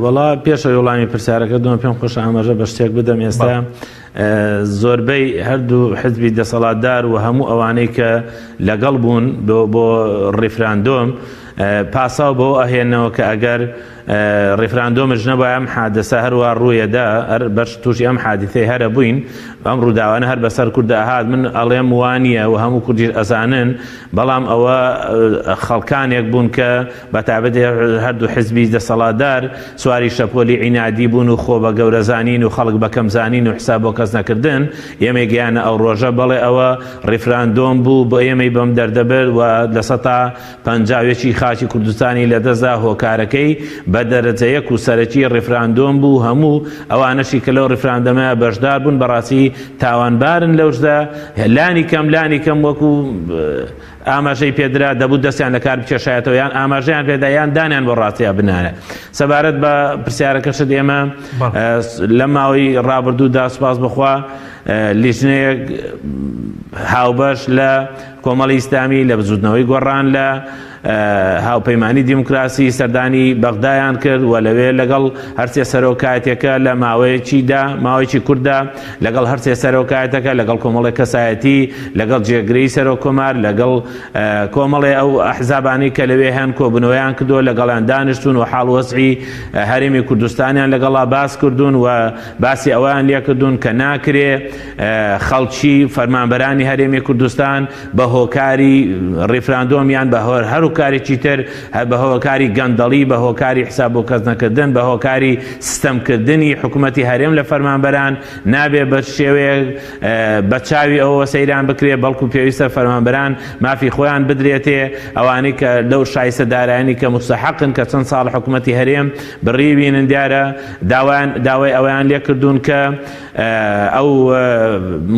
وەڵا پێشە وەڵامی پرسیارەکە دوم پێم خۆش ئاماژە بە شتێک بدەم. ئێستا زۆربەی هەردوو حزبی دەسەڵاتدار و هەموو ئەوانەی کە لەگەڵ بوون بۆ ڕیفراندۆم پاساو بۆ ئەهێنەوە کە ئەگەر ڕیفراندۆمش نەبووە ئەم حادثە هەروە ڕوویەدا هەر بەش تووشی ئەم حادثەی هەرە بووین ئەم ڕووداوانە هەر بەسەر کوردە ئاهات من ئەڵێم وانە و هەموو کوردی ئەزانن بەڵام ئەوە خەڵکانێک بوون کە بەتابەت هەردوو حزبی دەسەڵاتدار سواری شەپۆلی عینادی بوون و خۆ بە گەورەزانین و خەڵک بە کەمزانین و حساب بۆ کەس نەکردن ئێمە گیانە ئەو ڕۆژە بەڵێ ئەوە ڕیفراندۆم بوو بۆ ئێمەی بەم دەردەبێت و لە 150 خاچی کوردستانی لەدەستدا هۆکارەکەی بە دەرەجەیەک و سەرەکی ڕیفراندۆم بوو هەموو ئەوانەشی کە لەو ڕیفراندەمە بەشدار بوون بەڕاستی تاوانبارن لەوشدا لانی کەم وەکو ئاماژەی پێدرا دەبوو دەستیان لە کار بکێشایەتەوە یان ئاماژەیان پێدایان دانیان بۆ ڕاستیە بنانە. سەبارەت بە پرسیارەکەشت ئێمە لە ماوەی ڕابردوودا سوپاس بخوا لیژنەیەک هاوبەش لە کۆمەڵی ئیسلامی لە بزودنەوەی گۆڕان لە هاوپەیمانی دیموکراسی سەردانی بەغدایان کرد و لەوێ لەگەڵ هەرچێ سەرۆکایەتەکە لە ماوەیەکی کووردا لەگەڵ هەرچێ سەرۆکایەتەکە لەگەڵ کۆمەڵی کەسایەتی لەگەڵ جێگرەی سەرۆکۆمار لەگەڵ کۆمەڵی ئەو ئەحزابانی کە لەوێ هەن کۆبنەوەیان کردووە لەگەڵیان دانیشتون و حاڵوەسعی هەرێمی کوردستانیان لەگەڵا باس کردوون و باسی ئەویان لێ کردوون کە ناکرێ خەڵکی فەرمانبەرانی هەرێمی کوردستان بە هۆکاری ڕیفراندۆمیان بە هەر هۆکارێکی تر بە هۆکاری گەندەڵی بە هۆکاری حساب بۆ کەس نەکردن بە هۆکاری سیستەمکردنی حکوومەتی هەرێم لە فەرمانبەران نابێ بە شێوەیەک بە چاوی ئەوە سەیران بکرێ بەڵکو پێویستە فەرمانبەران مافی خۆیان بدرێتێ ئەوانەی کە لەو شایستە دارایانی کە مستحقن کە چەند ساڵ حکوومەتی هەرێم بڕیبینن دیارە داوای ئەویان لێ کردوون کە ئەو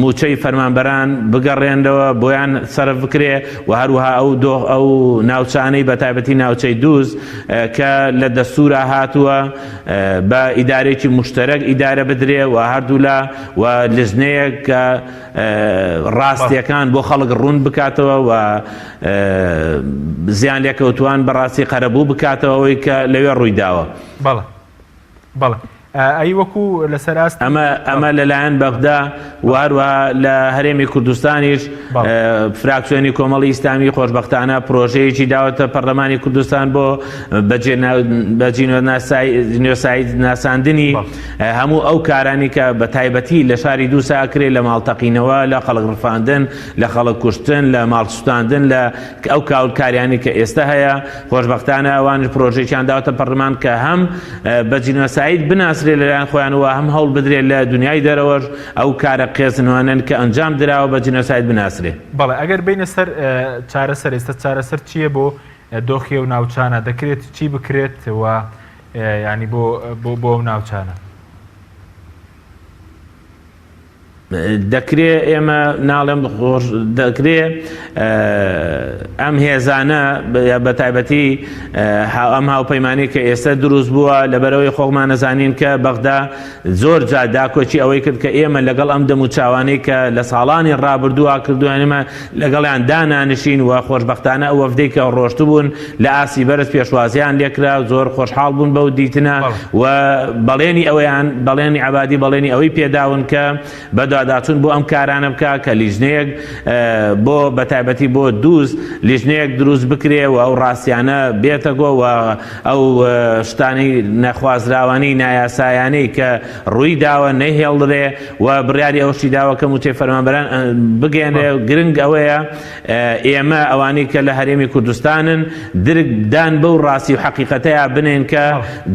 موچەی فەرمانبەران بگەڕێنەوە بۆیان سەرف بکرێ و هەروەها ئەو ناو ناوچانەی بە تایبەتی ناوچەی دووز کە لە دەستورە هاتووە بە ئیدارێکی مشتەرەک ئیدارە بدرێ و هەردوو لە و لژنەیەک کە ڕاستیەکان بۆ خەڵک ڕوون بکاتەوە و زیان لێکەوتوان بەڕاستی قەرەبوو بکاتەوەی کە لەوێ ڕوویداوە. بەڵێ ئەی وەکو لەسەر ئاست ئەمە لەلایەن بەغدا وهروە لە هەرێمی کوردستانیش فراکسیۆنی کۆمەڵی ئیسلامی خۆشبەختانە پرۆژەیەکی داوەتە پەرلەمانی کوردستان بۆ بەجێناسایی ناساندنی هەموو ئەو کارانی کە بە تایبەتی لە شاری دووسا ئەکرێت لە ماڵتەقینەوە لە خەڵک ڕفاندن لە خەڵک کوشتن لە ماڵسووتاندن لە ئەو کاولکاریانی کە ئێستا هەیە خۆشبەختانە ئەوانش پرۆژێکیان داوەتە پەرلەمان کە هەم بەجێناسایی بناسرێت لەلایەن خۆیان و هەم هەوڵ بدرێت لە دنیای دەرەوەش ئەو کارە قێزنوانن کە ئەنجام دراوە بە جینۆساید بناسرێ. بەڵێ ئەگەر بینە سەر چارەسەر ئێستا چارەسەر چییە بۆ دۆخی و ناوچانە دەکرێت چی بکرێت و ینی بۆ ناوچانە دەکرێت ئێمە ناڵێم خۆش دەکرێت ئەم هێزانە بە تایبەتی ئەم هاوپەیمانی کە ئێستا دروست بووە لەبەرەوەی خۆڵمان نەزانین کە بەغدا زۆر جا داکۆچی ئەوەی کرد کە ئێمە لەگەڵ ئەم دەم و چاوانەی کە لە ساڵانی ڕابردووە کردوانێمە لەگەڵیان دانانشین و خۆشبەختانە ئەو وەفدەی کە ڕۆشتو بوون لە ئاسی بەرز پێشوازیان لێکرا زۆر خۆشحاڵ بوون بەو دیتنە و بەڵێنی ئەوەیان بەڵێنی عەبادی بەڵێنی ئەوەی پێداون کە بەدواداچوون بۆ ئەم کارانە بکە کە لیژنەیەک بۆ بەتایبەتی بۆ دووز لیژنەیەک دروست بکرێ و ئەو ڕاستیانە بێتەگۆ و ئەو شتانی نەخوازراوانی نایاسایانەی کە ڕووی داوە نەهێڵدرێ و بڕیاری ئەوشی داوە کە موچەی فەرمانبەران بگەێنێ گرنگ ئەوەیە ئێمە ئەوانەی کە لە هەرێمی کوردستانن درکدان بەو ڕاستی و حەقیقەتەیە بنێن کە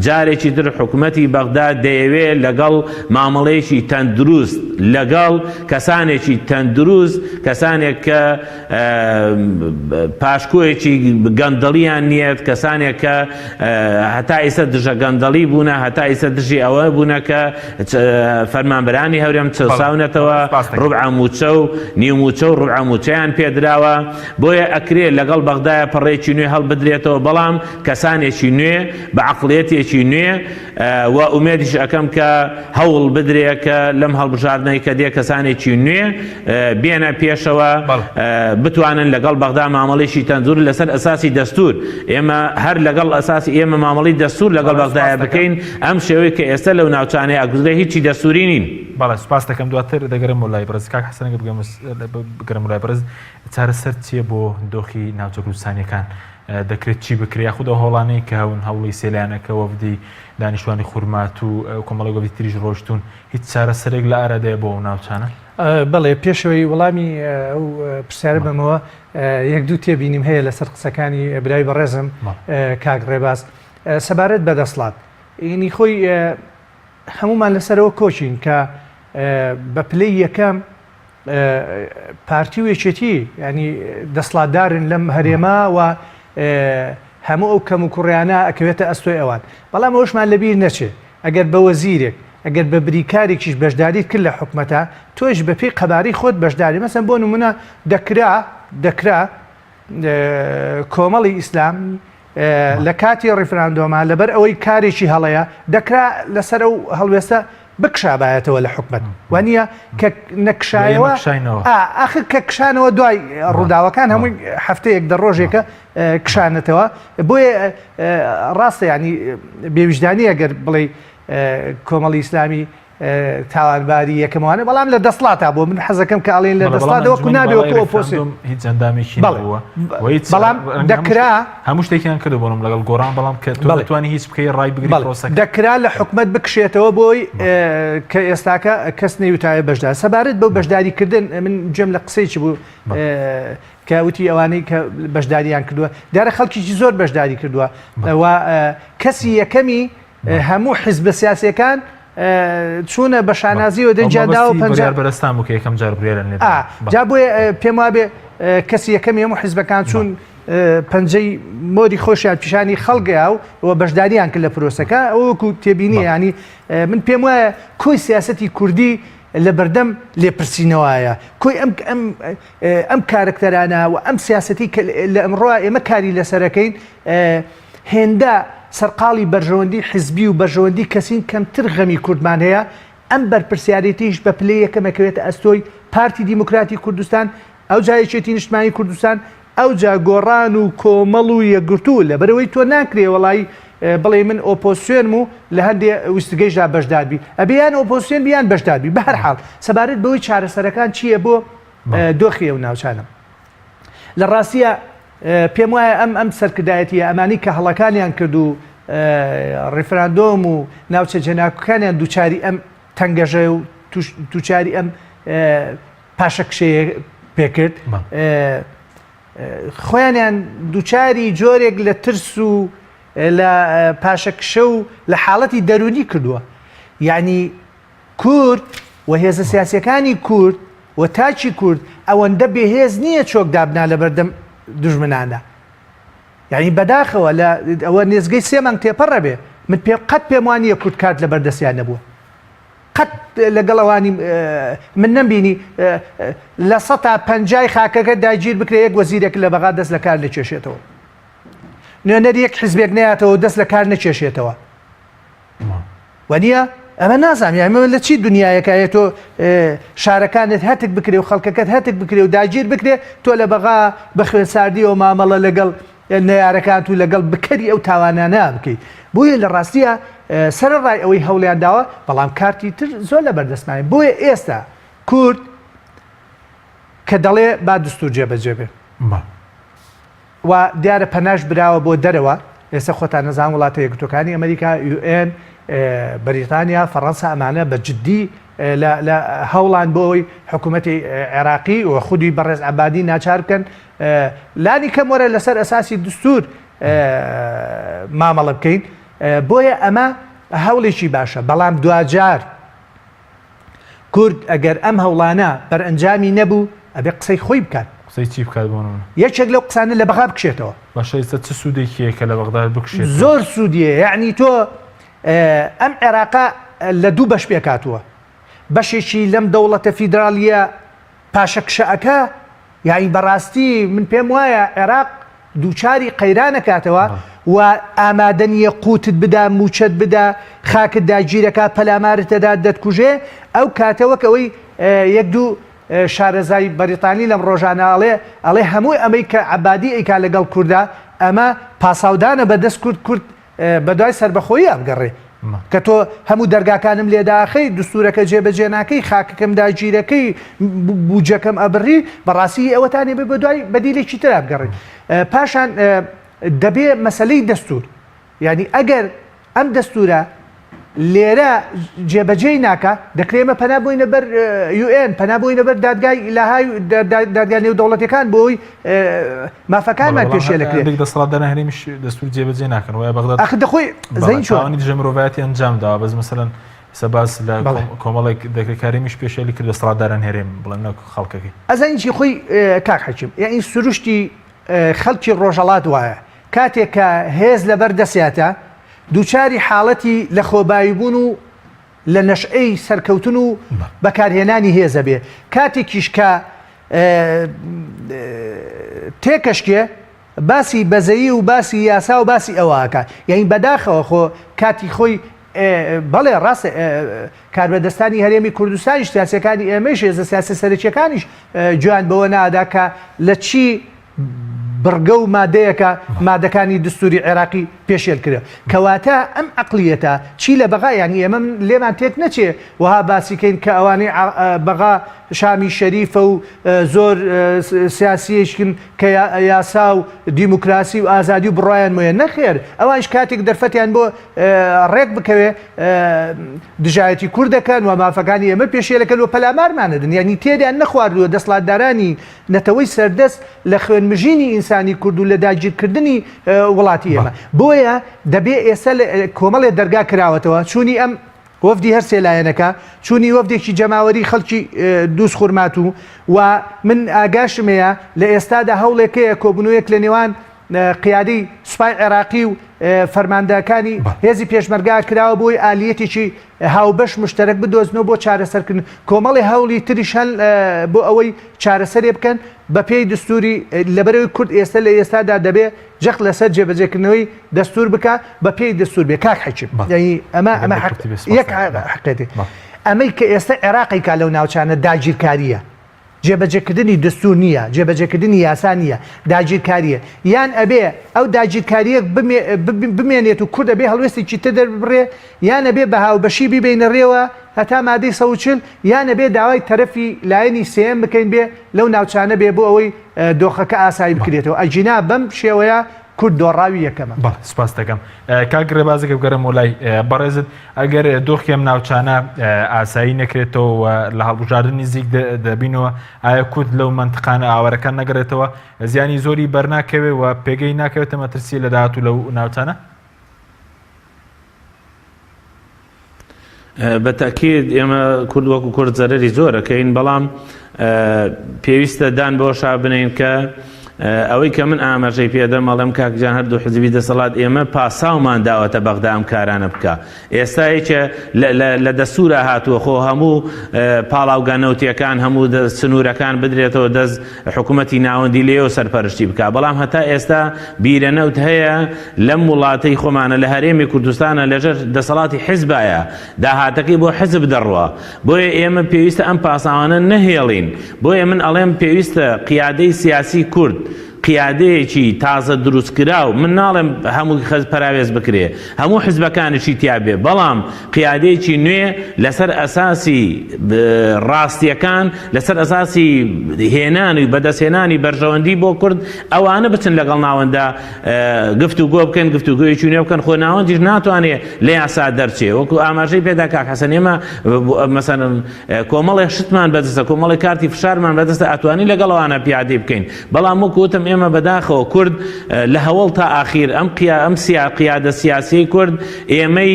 جارێکی تر حکوومەتی بەغدا دەیەوێت لەگەڵ مامەڵەیەکی تەندروست لەگەڵ کەسانێکی تەندروست کەسانێک کە پاشکۆیەکی گەندەڵیان نییت کەسانێک کە هەتا ئێستا دژە گەندەڵی بوونە هەتا ئێستا دژی ئەوە بوونە کە فەرمانبەرانی هەورێم چەساونەتەوە ڕوبع موچە و نیوموچە و ڕوبع موچەیان پێدراوە بۆیە ئەکرێت لەگەڵ بەغدایە پەڕێکی نوێ هەڵبدرێتەوە بەڵام کەسانێکی نوێ بە عەقڵیەتێکی نوێ و ئومێدیش ئەەکەم کە هەوڵ بدرێ کە لەم هەڵبژاردنەی کە دێ کەسانێکی نوێ بێنە پێشەوە بتوانن لەگەڵ بەغدا مامەڵێکی تەندروست لەسەر ئەساسی دەستور ئێمە هەر لەگەڵ ئەساسی ئێمە مامەڵی دەستور لەگەڵ بەغدایە بکەین ئەم شێوەیە کە ئێستا لەو ناوچانەیە ئەگوزرێ هیچی دەستوری نین. بەڵێ سوپاس دەکەم دواتر دەگەرم وڵای بەرز کاک حەسەنەگە بگەرم وڵای بەرز چارەسەر چییە بۆ دۆخی ناوچە کوردستانیەکان دەکرێت چی بکرێ یاخودە هۆڵانەی کە هەون هەوڵی سێلانەکە وەفدی دانیشتوانی خورمات و کۆمەڵی وەفدی تریش ڕۆشتون هیچ چارەسەرێک لە ئارادەیە بۆ ناوچانە؟ بەڵێ پێشەوەی وەڵامی ئەو پرسیارە بمەوە یەک دوو تێبینیم هەیە لەسەر قسەکانی برای بەڕێزم کاک ڕێباز سەبارەت بە دەسڵات ئینی خۆی هەمومان لەسەرەوە کۆچین کە بە پلەی یەکەم پارتی و یەکێتی ینی دەسڵاتدارن لەم هەرێما و هەموو ئەو کەم و کوڕیانە ئەکەوێتە ئەستۆی ئەوان بەڵام ئەوشمان لەبیر نەچێت ئەگەر بە وەزیرێک ئەگەر بە بریکارێکیش بەشداریت کرد لە حکومەتە تۆش بە پێی قەباری خۆت بەشداری مەسەن بۆ نمونە دەکرا کۆمەڵی ئیسلام لە کاتی ڕیفراندۆما لەبەر ئەوەی کارێکی هەڵەیە دەکرا لەسەر ئەو هەڵوێستە بکشابایەتەوە لە حکومەت وانە کە نەکشایەوە ئاخر کە کشانەوە دوای ڕووداوەکان هەمووی هەفتەیەک دە ڕۆژێکە کشانێتەوە بۆیە ڕاستە ینی بێویژدانی ئەگەر بڵێ کۆمەڵی ئیسلامی تاوانباری یەکەموانە بەڵام لە دەسڵاتە بۆ من حەزەکەم کە ئاڵێن لە دەسڵاتەوەکو نابێەوە پۆسێت هیچ ئەندامێکی نەبووە بەڵام دەکرا هەموو شتێکیان کردو بۆم لەگەڵ گۆڕان بەڵام کە تۆ دەتوانی هیچ بکەی ڕای بگری پرۆسەکە دەکرا لە حکومەت بکشێتەوە بۆی کە ئێستاکە کەس نەیوتایە بەشدار سەبارەت بەو بەشداریکردن من جێم لە قسەیکی بوو کەوتی ئەوانەی کە بەشداریان کردووە دیارە خەڵکیی زۆر بەشداری کردووە ئەوە کەسی یەکەمی هەموو حیزب سیاسیەکان چوونە بە شانازیەوە دەنجیاندا و بەرەستان بوو کە یەکەم جار برێرە جا بۆیە پێم وابێ کەسی یەکەمی هەموو حیزبەکان چوون پەنجەی مۆری خۆشیان پیشانی خەڵگەیە و بەشداریان کرد لە پرۆسەکە ئەوەکو تێبینی ینی من پێم وایە کۆی سیاسەتی کوردی لە بەردەم لێپرسینەوەیە کۆی ئەم کارکتەرانە و ئەم سیاسەتی لە ئەمڕۆ ئێمە کاری لەسەرەکەین هێندە سەرقاڵی بەرژەوەندی حزبی و بەرژەوەندی کەسین کەمتر غەمی کوردمان هەیە ئەم بەرپرسیارەتیش بە پلەی یەکەمەکەوێتە ئەستۆی پارتی دیموکراتی کوردستان ئەو جایەکێتی نیشتمانی کوردستان ئەو جا گۆڕان و کۆمەڵ و یەکگرتوو لە بەرەوەی تۆ ناکرێ وەڵی بڵێ من ئۆپۆسیۆنم و لە هەندێ ویستگەیشدا بەشداربی ئەبیان ئۆپۆسیۆن بیان بەشداربی بە هەر حاڵ سەبارەت بەوەی چارەسەرەکان چییە بۆ دۆخی ئەو ناوچانم لە ڕاستیە پێم وایە ئەم سەرکردایەتیە ئەمانی کە هەڵەکانیان کرد و ڕێفراندۆم و ناوچە جەناکەکانیان دووچاری ئەم تەنگەژە و دووچاری ئەم پاشەکشەیە پێکرد خۆیانیان دووچاری جۆرێک لە ترس و لە پاشەکشە و لە حاڵەتی دەرونی کردووە یعنی کورد و هێزە سیاسیەکانی کورد و تاچی کورد ئەوەندە بێهێز نییە چۆک دابنا لە بەردەم دژمنانە یعنی بەداخەوە لە ئەوە نێزگەی 3 مانگ تێپەڕە بێ من قەت پێم وانە کورد کات لە بەردەستیان نەبووە قەت لەگەڵەوانی من نەمبینی لە 150 خاکەکە داگیر بکرێ یەک وەزیرێک لە بەغا دەست لە کار نەکێشێتەوە نوێنەری یەک حیزبێک نەیاتەوە دەست لە کار نەکێشێتەوە وەنیە ئەمە نازانم ئەمە لە چی دنیایەکایە تۆ شارەکانت هەتک بکرێ و خەڵکەکەت هەتک بکرێ و داگیر بکرێ تۆ لە بەغا بە خوێنساردی و مامەڵە لەگەڵ نەیارەکان و لەگەڵ بکەری ئەو تاوانانە بکەیت بۆیە لە ڕاستیە سەرڕای ئەوەی هەوڵیان داوە بەڵام کارتی تر زۆر لە بەردەستمانێ بۆیە ئێستا کورد کە دەڵێ با دستور جێبەجێ بێ و دیارە پەناش براوە بۆ دەرەوە ئێستا خۆتان نەزان وڵاتە یەکگرتووەکانی ئەمریکا UN بەریتانیا فەڕەنسا ئەمانە بە جددی لە هەوڵان بۆەوەی حکوومەتی عێراقی و خودی بەڕێز عەبادی ناچار بکەن لانی کەم وەرە لەسەر ئەساسی دستور مامەڵە بکەین بۆیە ئەمە هەوڵێکی باشە بەڵام دوجار کورد ئەگەر ئەم هەوڵانە بەرئەنجامی نەبوو ئەبێ قسەی خۆی بکات قسەی چی بکات بۆنەوە یەکێک لەو قسانە لە بەغا بکشێتەوە باشە ئێستا چ سوودێکیە کە لە بەغدا بکشێت زۆر سوودیە یعنی تۆ ئەم عێراقا لە دوو بەش پێکاتووە بەشێکی لەم دەوڵەتە فیدرالیە پاشەکشەکە یعنی بەڕاستی من پێم وایە عێراق دووچاری قەیرانەکاتەوە و ئامادەنیە قوتت بدا موچەت بدا خاکت داگیرەکە پەلامارتەدا دەتکوژێ ئەو کاتەوەکەوەی یەک دوو شارەزای بەریتانی لەم ڕۆژانە ئەڵێ هەمووی ئەمەی کە عەبادی ئەیکا لەگەڵ کووردا ئەمە پاساودانە بەدەست کورد بەدوای سربەخۆیی ئەبگەڕێ کە تۆ هەموو دەرگاکانم لێداخەی دستورەکە جێبەجێ ناکەی خاکەکەم داگیرەکەی بوجەکەم ئەبڕی بەڕاستی ئەوەتانێ بە دوای بەدیلێکی تر ئەبگەڕێت پاشان دەبێ مەسلەی دەستور یعنی ئەگەر ئەم دەستورە لێرە جێبەجێی ناکە دەکرێمە پەنابووینە بەر UN پەنابووینە بەر دادگای لەهای دادگای نێودەوڵەتیەکان بۆی مافەکانمان پێشێ لەکرێت دەسەڵاتداران هەرێمیش دەستور جێبەجێ ناکەن وایە بەغدا ئەخ دەخۆی زەین چۆنی دژە مرۆڤایەتی ئەنجام داوە بەس مەسەلەن سەباس لە کۆمەڵێک دەکاریمیش پێشێلی کرد دەسەڵاتداران هێرێم بڵێن نەک خەڵکەکەی ئەزانیی خۆی کاک حەکیم یعنی سروشتی خەڵکی ڕۆژەڵات وایە کاتێک کە هێز لەبەر دەسیاتە دووچاری حاڵەتی لە خۆباییبوون و لە نەشئەی سەرکەوتن و بەکارهێنانی هێزە بێ کاتێکیش کە تێکەشکێ باسی بەزەیی و باسی یاسا و باسی ئەوەکە یعنی بەداخەوە خۆ کاتی خۆی بەڵێ ڕاستە کاربەدەستانی هەرێمی کوردستانیش سیاسەکانی ئێمەش هێزە سیاسە سەرچیەکانیش جوان بەوە نادا کە لە چی بڕگە و مادەیەکە مادەکانی دستوری عێراقی پێشێل کرد کەواتە ئەم عەقلیەتە چی لە بەغا یعنی ئێمە لێمان تێک نەچێ وها باسیکەین کە ئەوانەی بەغا شامی شەریفە و زۆر سیاسیشکن کە یاسا و دیموکراسی و ئازادی و بڕایان وێ نەخێر ئەوانش کاتێک دەرفەتیان بۆ ڕێک بکەوێ دژایەتی کورد دەکەن و مافەکانی ئێمە پێشێلەکەن و پەلامارمانەدن یعنی تێدیان نەخواردووە دەسەڵاتدارانی نەتەوەی سەردەست لە خوێنمژینی ئینسانی کورد و لە داگیرکردنی وڵاتی ئێمە بۆیە دەبێ ئێستا کۆمەڵێ دەرگا کراوەتەوە چوونی ئەم وەفدی هەر سێلایەنەکە چوونی وەفدێکی جەماوەری خەڵکی دووس خوورمات و من ئاگاشمەیە لە ئێستادا هەوڵێکەیە کۆبنوویەک لە نێوان قیادی سوپای عێراقی و فەرماندەکانی هێزی پێشمەرگا کراوە بۆی ئالیەتێکی هاوبەش مشتەرەک بدۆزنەوە بۆ چارەسەرکردن کۆمەڵی هەوڵی تریش هەن بۆ ئەوەی چارەسەرێ بکەن بە پێی دستوری لەبەرەوەی کورد ئێستا لە ئێستادا دەبێ جەق لەسەر جێبەجێکردنەوەی دەستور بکە بە پێی دەستور بێ کاک حەکیم ئەمە یەک حقێتی ئەمەی کە ئێستا عێراقی کا لەو ناوچانە داگیرکاریە جێبەجێکردنی دستور نییە جێبەجێکردنی یاسا نییە داگیرکاریە یان ئەبێ ئەو داگیرکاریەک بمێنێت و کورد ئەبێ هەڵوێستێکی تر دەربڕێ یان ئەبێ بە هاوبەشی بیبینە ڕێوە هەتا مادەی 140 یان ئەبێ داوای تەرەفی لایەنی سێم بکەین بێ لەو ناوچانە بێ بۆ ئەوەی دۆخەکە ئاسایی بکرێتەوە ئەجینا بەم شێوەیە کورد دۆڕاوی یەکەمە سپاس دەکەم کاگرێ بازەکە بگەرم وڵای بەڕێزت ئەگەر دۆخیم ناوچانە ئاسایی نەکرێتەوە لە هەڵبژاردننی زیک دەبینەوە ئایا کورد لەو منطقانە ئاوارەکان نەگرێتەوە زیانی زۆری بەرناکەوێ و پێگەی ناکەوێتە مەترسی لە داهاتوو لەو ناوچانە بەتەکید ئێمە کورد وەکو کورد زەرەری زۆرەکەین بەڵام پێویستە دان بۆ شا بنین کە ئەوەی کە من ئاماژەی پێدەم مەڵێم کاکجان هەردوو حزبی دەسەڵات ئێمە پاساومان داوەتە بەغدا ئەم کارانە بکە ئێستا هیچە لە دەسوورە هاتووە خۆ هەموو پاڵاوگانەوتیەکان هەموو سنوورەکان بدرێتەوە دەست حکوومەتی ناوەندی لێەوە سەرپەرشتی بکە بەڵام هەتا ئێستا بیرەنەوت هەیە لەم وڵاتەی خۆمانە لە هەرێمی کوردستانە لەژەر دەسەڵاتی حیزبایە داهاتەکەی بۆ حزب دەڕوە بۆیە ئێمە پێویستە ئەم پاساوانە نەهێڵین بۆیە من ئەڵێم پێویستە قیادەی سیاسی کورد قیادەیەکی تازە دروستکرا و من ناڵێم هەموو خەز پەراوێز بکرێ هەموو حزبەکانشی تیابێ بەڵام قیادەیەکی نوێ لەسەر ئەساسی ڕاستیەکان لەسەر ئەساسی هێنانی بەدەستهێنانی بەرژەوەندی بۆ کورد ئەوانە بچن لەگەڵ ناوەندا گفتوگۆ بکەن گفتوگۆیەکی نوێ بکەن خۆ ناوەندیش ناتوانێت لە یاسا دەرچێ وەکو ئاماژەی پێدا کاک حەسەن ئێمە مەسەڵەن کۆمەڵی شتمان بەدەستە کۆمەڵی کارتی فشارمان بەدەستە ئەتوانی لەگەڵەوانە پیادەی بکەین بەڵام وەکوتم ئێمە بەداخەوە کورد لە هەوڵ تا ئاخیر ئەم قیادە سیاسی کورد ئێمەی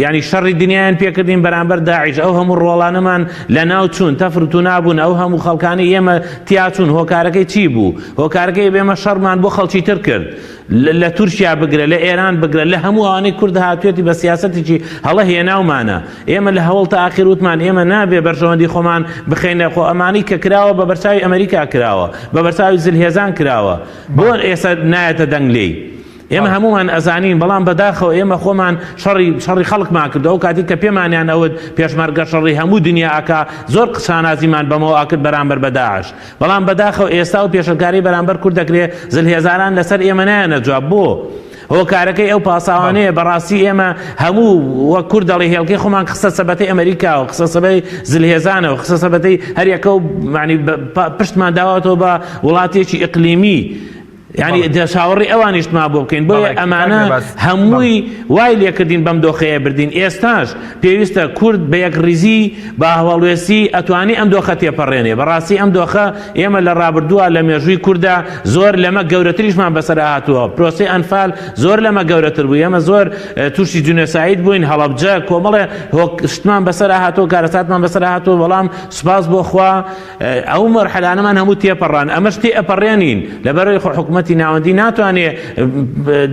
ینی شەڕی دنیایان پێکردین بەرامبەر داعیش ئەو هەموو ڕۆڵانەمان لە ناو چوون تەفرت و نابوون ئەو هەموو خەڵکانی ئێمە تیاچوون هۆکارەکەی چی بوو هۆکارەکەی بێمە شەڕمان بۆ خەڵکی تر کرد لە تورکیا بگرە لە ئێران بگرە لە هەموو ئەوانەی کورد هاتوێتی بە سیاسەتێکی هەڵە هێناومانە ئێمە لە هەوڵ تا ئاخیر وتمان ئێمە نابێ بەرژەوەندی خۆمان بخینە خۆ ئەمانی کە کراوە بە بەرچاوی ئەمریکا کراوە بە بەرچاوی زلهێزان کراوە بۆ ئێستا نایەتە دەنگ لێی ئێمە هەمومان ئەزانین بەڵام بەداخەوە ئێمە خۆمان شەڕی خەڵکمان کردەوە کاتی کە پێمانیان ئەوت پێشمەرگە شەڕی هەموو دنیا ئاکا زۆر قسانازیمان بەمەوە ئاکرد بەرامبەر بە داعش بەڵام بەداخەوە ئێستا و پێشەکاری بەرامبەر کورد دەکرێت زلهێزاران لەسەر ئێمە نایەنە جواب بۆ هۆکارەکەی ئەو پاساوانەیە بەڕاستی ئێمە هەموو وەک کورد دەڵی هێڵکەی خۆمان قسە سەبەتەی ئەمریکا و قسە سەبەی زلهێزانەوە قسە سەبەتەی هەریەکە و معنی پشتمان داواتەوە بە وڵاتێکی ئیقلیمی ینی دەشاوەڕی ئەوانیشتما بۆ بکەین بۆیە ئەمانە هەمووی وای لێکردین بەم دۆخەیە بردین ئێستاش پێویستە کورد بە یەک ریزی بە هەواڵوێستی ئەتوانی ئەم دۆخە تێپەڕێنێ بەڕاستی ئەم دۆخە ئێمە لە ڕابردووە لە مێژووی کووردا زۆر لەمە گەورەتریشمان بەسەر هاتووە پرۆسی ئەنفال زۆر لەمە گەورەتر بوو ئێمە زۆر تووشی جونۆساید بووین هەڵەبجە کۆمەڵێ شتمان بەسەر هاتووە کارەساتمان بەسەر هاتووە بەڵام سوپاس بۆ خوا ئەو مەرحەلانەمان هەموو تێپەڕان ئەمەش تێ ئەپەڕێنین لەبەرەوەی حکومەتی ناوەندی ناتوانێت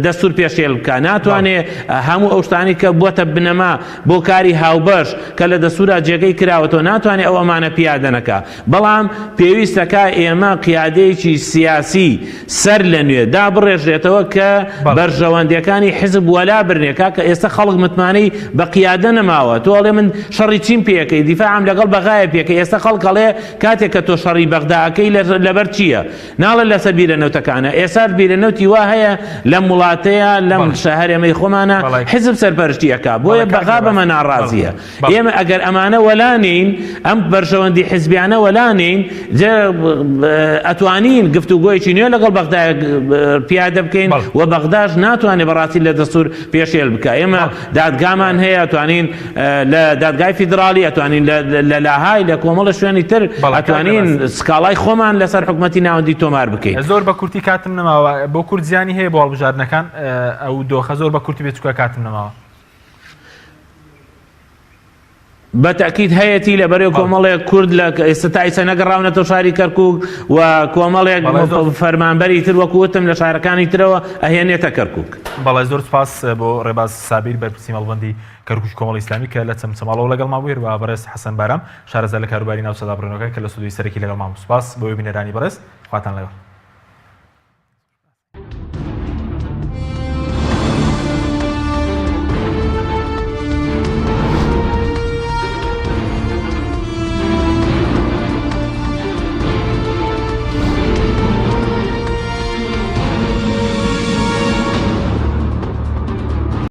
دەستور پێشێل بکە ناتوانێت هەموو ئەو شتانی کە بووەتە بنەما بۆ کاری هاوبەش کە لە دەستورە جێگەی کراوەتەوە ناتوانێت ئەو ئەمانە پیادە نەکا بەڵام پێویستەکە ئێمە قیادەیەکی سیاسی سەر لە نوێ دابڕێژێتەوە کە بەرژەوەندیەکانی حزب وەلا برنێکا کە ئێستا خەڵک متمانەی بە قیادە نەماوە تۆ ئەڵێ من شەڕی چیم پێەکەی دیفاعم لەگەڵ بەغایە پێکەی ئێستا خەڵکەڵێ کاتێک کە تۆ شەڕی بەغداکەی لەبەر چییە ناڵێ لەسەر بیرەنەوتەکانە ئێستا بیرەنەوتی وا هەیە لەم وڵاتەیە لەم شەهرێمەی خۆمانە حزب سەرپەرشتیەکە بۆیە بەغا بەمە ناڕازیە ئێمە ئەگەر ئەمانە وەلانین ئەم بەرژەوەندی حزبیانە وەلانین ئەتوانین گفتوگۆیەکی نوێ لەگەڵ بەغدا پیادە بکەین و بەغداش ناتوانێت بەڕاستی لە دەستور پێشێل بکە ئێمە دادگامان هەیە ئەتوانین لە دادگای فیدرالی ئەتوانین لە لاهای لە کۆمەڵە شوێنی تر ئەتوانین سکاڵای خۆمان لەسەر حکومەتی ناوەندی تۆمار بکەین زۆر بە کورتی کاتم نەماوە بۆ کورد زیانی هەیە بۆ هەڵبژاردنەکان ئەو دۆخە زۆر بە کورتی بێت چووکە کاتم نەماوە بەتەکیید هەیەی لە بەرەو کۆمەڵێک کورد لە ئێستا ئیسە نەگەڕاونەتەوە شاری کەرکووک و کۆمەڵێک فەرمانبەری تر وەکوتم لە شارەکانی ترەوە ئەهێنێتە کەرکووک. بەڵێ زۆر سپاس بۆ ڕێباز سابیر بەرپرسی مەڵبەندی کەرکووک کۆمەڵی ئیسلامی کە لە چەمچەماڵەوە لەگەڵ مابوویر و بەڕێز حەسەن بارام شارەزای لە کاروباری ناوچەدا بڕێنەوەکان کە لە سودوی سەرەکی لەگەڵ مام سپاس بۆ بینێرانی بەڕێز خواتان لەگەڵ.